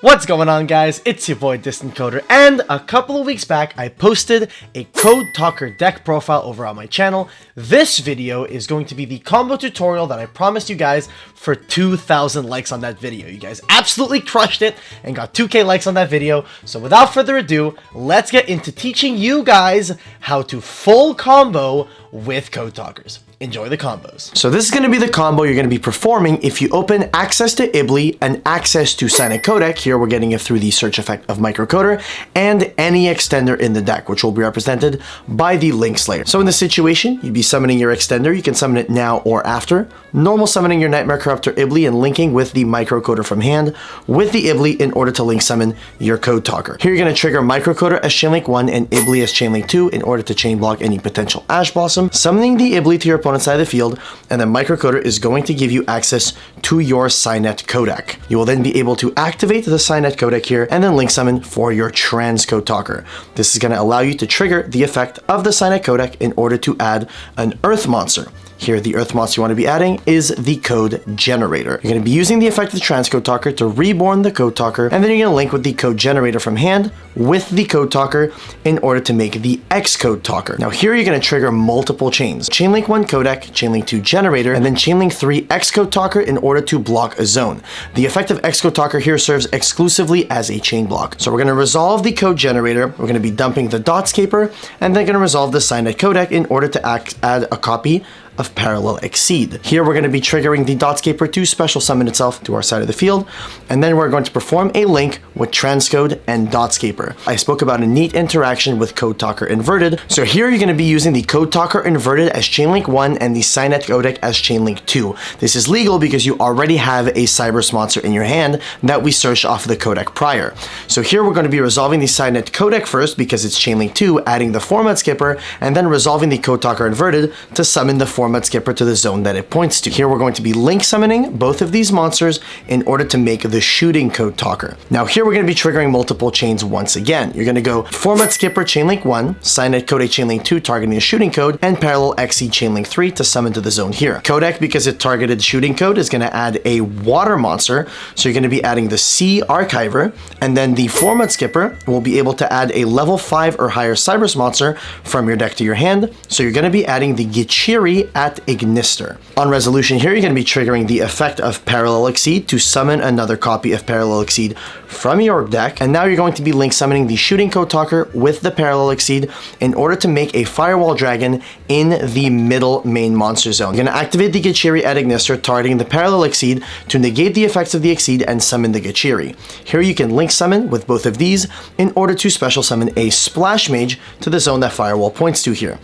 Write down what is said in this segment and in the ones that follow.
What's going on, guys? It's your boy Distant Coder, and a couple of weeks back I posted a Code Talker deck profile over on my channel. This video is going to be the combo tutorial that I promised you guys for 2,000 likes on that video. You guys absolutely crushed it and got 2K likes on that video. So without further ado, let's get into teaching you guys how to full combo with Code Talkers. Enjoy the combos. So this is going to be the combo you're going to be performing if you open access to IBLI and access to Signet Codec. Here we're getting it through the search effect of Microcoder and any extender in the deck, which will be represented by the Link Slayer. So in this situation, you'd be summoning your extender. You can summon it now or after. Normal summoning your Nightmare Corruptor IBLI and linking with the Microcoder from hand with the IBLI in order to link summon your Code Talker. Here you're going to trigger Microcoder as Chainlink 1 and IBLI as Chainlink 2 in order to chain block any potential Ash Blossom, summoning the IBLI to your opponent's side of the field, and then Microcoder is going to give you access to your Signet Codec. You will then be able to activate the Signet Codec here and then link summon for your Trans Code Talker. This is going to allow you to trigger the effect of the Signet Codec in order to add an Earth monster. Here, the Earth monster you want to be adding is the Code Generator. You're going to be using the effect of the Trans Code Talker to reborn the Code Talker, and then you're going to link with the Code Generator from hand with the Code Talker in order to make the X Code Talker. Now here you're going to trigger multiple chains. Chainlink 1 Codec, Chainlink 2 Generator, and then Chainlink 3 X Code Talker in order to block a zone. The effect of X Code Talker here serves exclusively as a chain block. So we're going to resolve the Code Generator, we're going to be dumping the Dotscaper, and then going to resolve the Signet Codec in order to add a copy of Parallel Exceed. Here we're going to be triggering the Dotscaper to special summon itself to our side of the field, and then we're going to perform a link with Transcode and Dotscaper. I spoke about a neat interaction with Code Talker Inverted, so here you're going to be using the Code Talker Inverted as Chainlink 1 and the Signet Codec as Chainlink 2. This is legal because you already have a Cyber monster in your hand that we searched off of the codec prior. So here we're going to be resolving the Signet Codec first because it's Chainlink 2, adding the Format Skipper, and then resolving the Code Talker Inverted to summon the Format Skipper to the zone that it points to. Here we're going to be link summoning both of these monsters in order to make the Shooting Code Talker. Now here we're going to be triggering multiple chains once again. You're going to go Format Skipper Chainlink 1, Signet Codec Chainlink 2 targeting the Shooting Code, and Parallel Exceed Chainlink 3 to summon to the zone here. Codec, because it targeted Shooting Code, is going to add a Water monster, so you're going to be adding the Sea Archiver, and then the Format Skipper will be able to add a level 5 or higher Cyber monster from your deck to your hand, so you're going to be adding the Gichiri at Ignister. On resolution here, you're going to be triggering the effect of Parallel Exceed to summon another copy of Parallel Exceed from your deck, and now you're going to be link summoning the Shooting Code Talker with the Parallel Exceed in order to make a Firewall Dragon in the middle main monster zone. You're going to activate the Gichiri at Ignister, targeting the Parallel Exceed to negate the effects of the Exceed and summon the Gichiri. Here you can link summon with both of these in order to special summon a Splash Mage to the zone that Firewall points to here.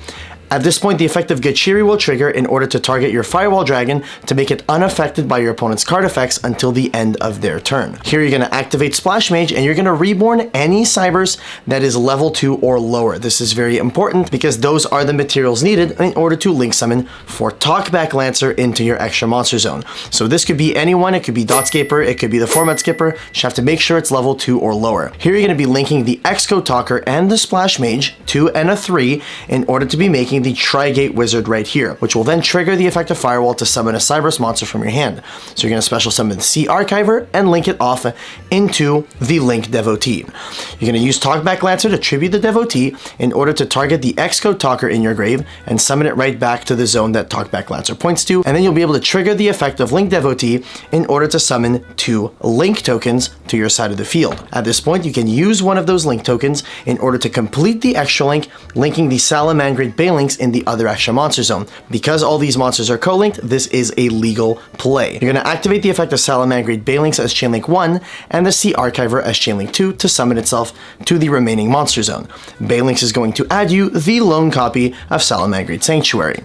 At this point, the effect of Gichiri will trigger in order to target your Firewall Dragon to make it unaffected by your opponent's card effects until the end of their turn. Here you're going to activate Splash Mage and you're going to reborn any Cybers that is level 2 or lower. This is very important because those are the materials needed in order to link summon for Talkback Lancer into your extra monster zone. So this could be anyone, it could be Dotscaper, it could be the Format Skipper. You just have to make sure it's level 2 or lower. Here you're going to be linking the X-Code Talker and the Splash Mage, 2 and a 3, in order to be making the Tri-Gate Wizard right here, which will then trigger the effect of Firewall to summon a Cyber monster from your hand. So you're going to special summon the Sea Archiver and link it off into the Link Devotee. You're going to use Talkback Lancer to tribute the Devotee in order to target the X-Code Talker in your grave and summon it right back to the zone that Talkback Lancer points to, and then you'll be able to trigger the effect of Link Devotee in order to summon 2 Link tokens to your side of the field. At this point, you can use one of those Link tokens in order to complete the extra link, linking the Salamangreat Balinks in the other extra monster zone. Because all these monsters are co-linked, this is a legal play. You're going to activate the effect of Salamangreat Balinks as Chainlink 1 and the Sea Archiver as Chainlink 2 to summon itself to the remaining monster zone. Balinks is going to add you the lone copy of Salamangreat Sanctuary.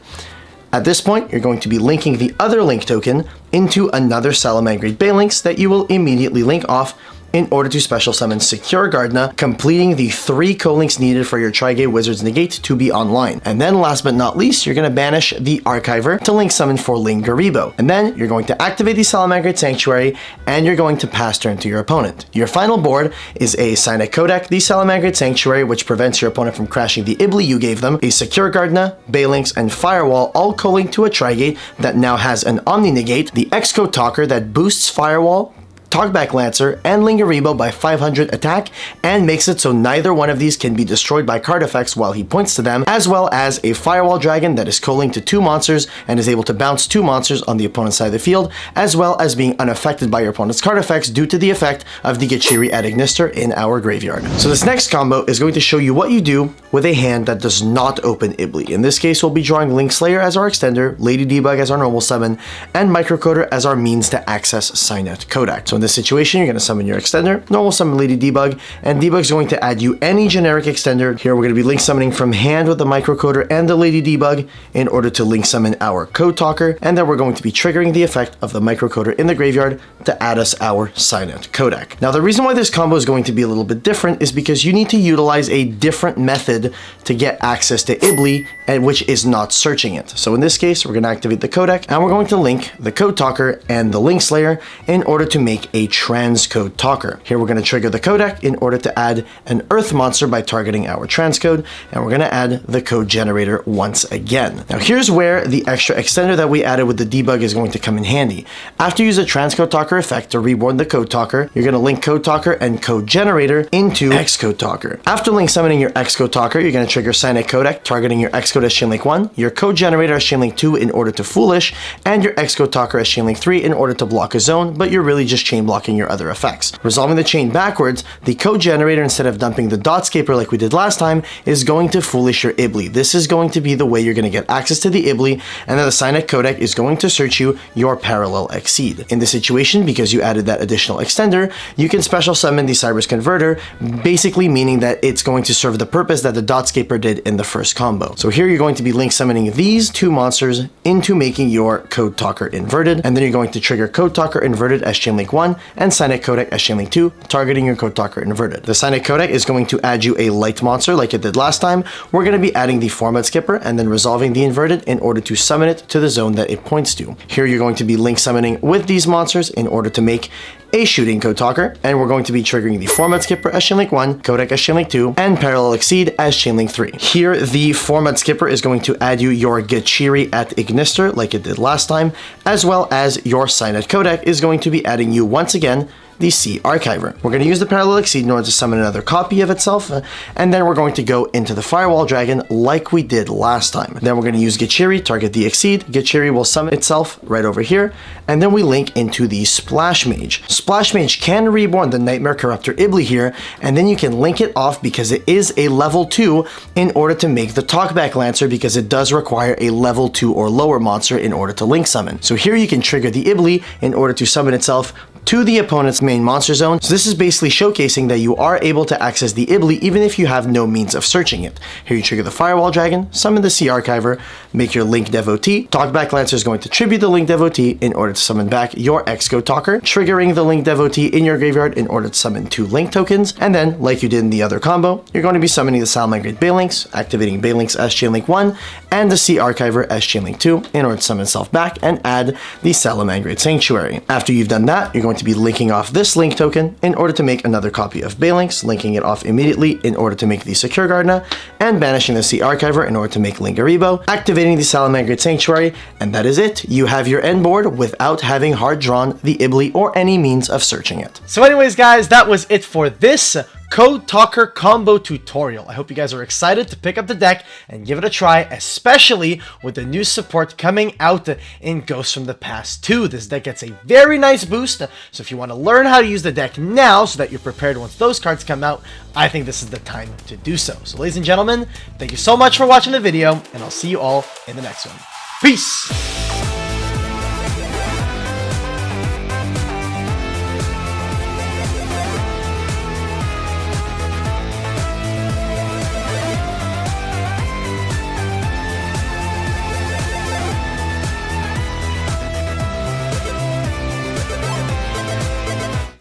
At this point, you're going to be linking the other link token into another Salamangreat Balinks that you will immediately link off in order to special summon Secure Gardna, completing the 3 co-links needed for your Tri-Gate Wizard's Negate to be online. And then last but not least, you're going to banish the Archiver to link summon for Lingaribo. And then you're going to activate the Salamangreat Sanctuary and you're going to pass turn to your opponent. Your final board is a Signet Codec, the Salamangreat Sanctuary, which prevents your opponent from crashing the IBLI you gave them, a Secure Gardna, Balinks, and Firewall, all co-linked to a Tri-Gate that now has an Omni Negate, the X-Code Talker that boosts Firewall Talkback Lancer and direYGO by 500 attack, and makes it so neither one of these can be destroyed by card effects while he points to them, as well as a Firewall Dragon that is co-linked to 2 monsters and is able to bounce 2 monsters on the opponent's side of the field, as well as being unaffected by your opponent's card effects due to the effect of the Gachiri at Ignister in our graveyard. So this next combo is going to show you what you do with a hand that does not open Ibli. In this case, we'll be drawing Link Slayer as our extender, Lady Debug as our normal summon, and Microcoder as our means to access Signet Kodak. So in this situation, you're going to summon your extender, normal summon Lady Debug, and Debug is going to add you any generic extender. Here we're going to be link summoning from hand with the Microcoder and the Lady Debug in order to link summon our Code Talker, and then we're going to be triggering the effect of the Microcoder in the graveyard to add us our Signet Kodak. Now the reason why this combo is going to be a little bit different is because you need to utilize a different method to get access to Ibli, and which is not searching it. So in this case, we're going to activate the codec, and we're going to link the Code Talker and the Link Slayer in order to make a Transcode Talker. Here we're going to trigger the codec in order to add an Earth monster by targeting our transcode, and we're going to add the code generator once again. Now here's where the extra extender that we added with the debug is going to come in handy. After you use the Transcode Talker effect to reborn the Code Talker, you're going to link Code Talker and Code Generator into Xcode Talker. After link summoning your Xcode Talker, you're going to trigger Signet Codec, targeting your Xcode as Chainlink 1, your Code Generator as Chainlink 2 in order to Foolish, and your Xcode Talker as Chainlink 3 in order to block a zone, but you're really just chain blocking your other effects. Resolving the chain backwards, the Code Generator, instead of dumping the Dotscaper like we did last time, is going to Foolish your Ibli. This is going to be the way you're going to get access to the Ibli, and then the Signet Codec is going to search you your Parallel Exceed. In this situation, because you added that additional extender, you can special summon the Cybers Converter, basically meaning that it's going to serve the purpose that the Dotscaper did in the first combo. So here you're going to be link summoning these 2 monsters into making your Code Talker inverted, and then you're going to trigger Code Talker inverted as Chainlink 1 and Signet Codec as Chainlink 2, targeting your Code Talker inverted. The Signet Codec is going to add you a light monster like it did last time. We're going to be adding the Format Skipper and then resolving the inverted in order to summon it to the zone that it points to. Here you're going to be link summoning with these monsters in order to make a shooting Code Talker, and we're going to be triggering the Format Skipper as Chainlink 1, Codec as Chainlink 2, and Parallel Exceed as Chainlink 3. Here, the Format Skipper is going to add you your Gachiri at Ignister like it did last time, as well as your Signet Codec is going to be adding you once again the C Archiver. We're going to use the Parallel Exceed in order to summon another copy of itself, and then we're going to go into the Firewall Dragon like we did last time. Then we're going to use Gachiri, target the Exceed. Gachiri will summon itself right over here, and then we link into the Splash Mage. Splash Mage can reborn the Nightmare Corruptor Ibli here, and then you can link it off because it is a level 2 in order to make the Talkback Lancer, because it does require a level 2 or lower monster in order to link summon. So here you can trigger the Ibli in order to summon itself to the opponent's main monster zone. So this is basically showcasing that you are able to access the Ibli even if you have no means of searching it. Here you trigger the Firewall Dragon, summon the C Archiver, make your Link Devotee. Talkback Lancer is going to tribute the Link Devotee in order to summon back your Xcode Talker, triggering the Link Devotee in your graveyard in order to summon 2 Link tokens, and then, like you did in the other combo, you're going to be summoning the Salamangreat Balinks, activating Balinks as Chainlink 1, and the C Archiver as Chainlink 2 in order to summon itself back and add the Salamangreat Sanctuary. After you've done that, you're going to be linking off this Link token in order to make another copy of Balinks, linking it off immediately in order to make the Secure Gardna, and banishing the C Archiver in order to make Link direYGO, activating the Salamangreat Sanctuary, and that is it. You have your end board without having hard drawn the Ibli or any means of searching it. So anyways, guys, that was it for this Code Talker combo tutorial. I hope you guys are excited to pick up the deck and give it a try, especially with the new support coming out in Ghosts from the Past 2. This deck gets a very nice boost, so if you want to learn how to use the deck now so that you're prepared once those cards come out, I think this is the time to do so. So ladies and gentlemen, thank you so much for watching the video, and I'll see you all in the next one. Peace!